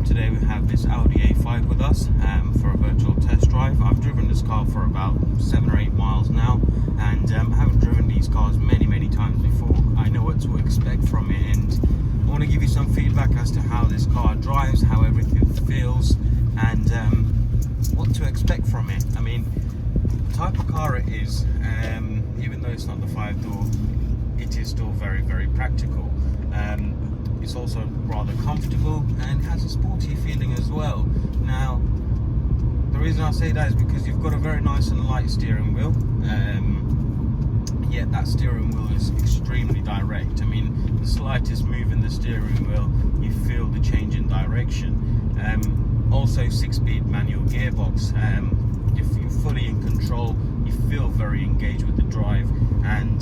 Today we have this Audi A5 with us for a virtual test drive. I've driven this car for about 7 or 8 miles now, and haven't driven these cars many times before. I know what to expect from it, and I want to give you some feedback as to how this car drives, how everything feels, and what to expect from it. I mean, the type of car it is, even though it's not the 5-door, it is still very practical. It's also rather comfortable and has a sporty feeling as well. Now, the reason I say that is because you've got a very nice and light steering wheel, yet that steering wheel is extremely direct. I mean, the slightest move in the steering wheel, you feel the change in direction. Also 6-speed manual gearbox. If you're fully in control, you feel very engaged with the drive, and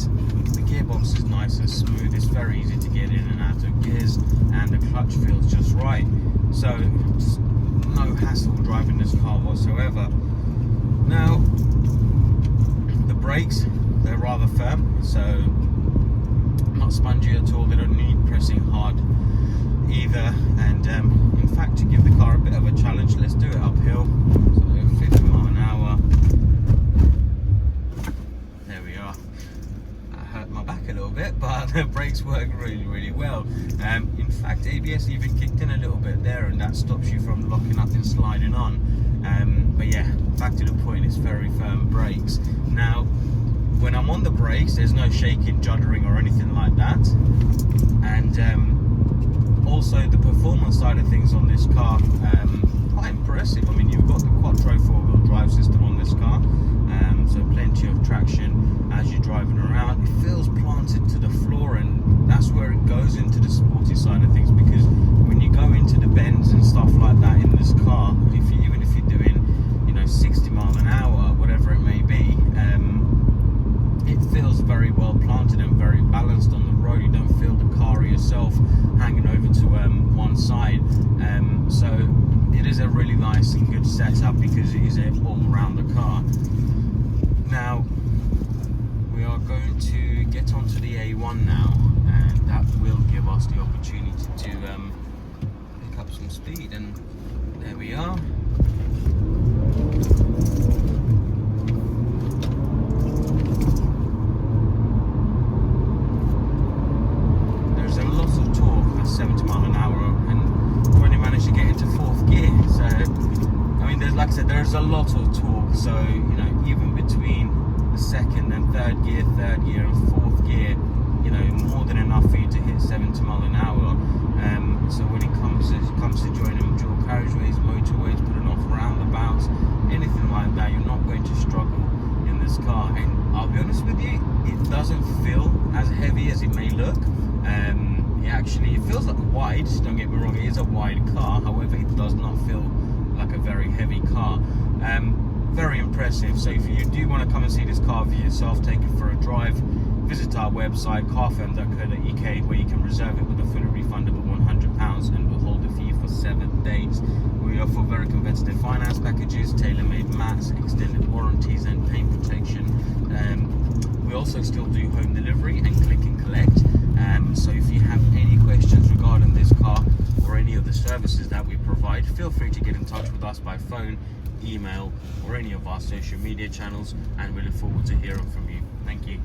the gearbox is nice and smooth. It's very easy to get in and out of gears, and the clutch feels just right. So just no hassle driving this car whatsoever. Now, the brakes, they're rather firm, so not spongy at all. They don't need pressing hard either, and in fact, to give the car a bit of a challenge, let's do it uphill. So 50 miles an hour. There we are. That hurt my back a little bit, but the brakes work really well. In fact, ABS even kicked in a little bit there, and that stops you from locking up and sliding on. But yeah, back to the point, it's very firm brakes. Now, when I'm on the brakes, there's no shaking, juddering or anything like that. And also the performance side of things on this car, quite impressive. I mean, you've got the Quattro 4-wheel drive system on this car, so plenty of traction as you're driving around. It feels planted to the floor, and that's where it goes into the sporty side of things, because when you go into the bends and stuff like that in this car, even if you're doing 60 miles an hour, whatever it may be, it feels very well planted and very balanced on the road. You don't feel the car yourself hanging over to one side. So it is a really nice and good setup because it is all around the car. Now, we are going to get onto the A1 now, and that will give us the opportunity to pick up some speed, and there we are. There's a lot of torque at 70 miles an hour, and we only managed to get into 4th gear. So, I mean, like I said, there's a lot of torque. So, even between the 2nd and 3rd gear and 4th gear, more than enough for you to hit 70 miles an hour. So when it comes to joining dual carriageways, motorways, putting off roundabouts, anything like that, you're not going to struggle in this car. And I'll be honest with you, it doesn't feel as heavy as it may look. It feels like wide, don't get me wrong, it is a wide car, however it does not feel like a very heavy car. Very impressive. So if you do want to come and see this car for yourself, take it for a drive, visit our website carfirm.co.uk, where you can reserve it with a fully refundable £100, and we'll hold it for you for 7 days. We offer very competitive finance packages, tailor-made mats, extended warranties and paint protection. We also still do home delivery and click and collect. So if you have any questions regarding this car or any of the services that we provide, feel free to get in touch with us by phone, email or any of our social media channels, and we look forward to hearing from you. Thank you.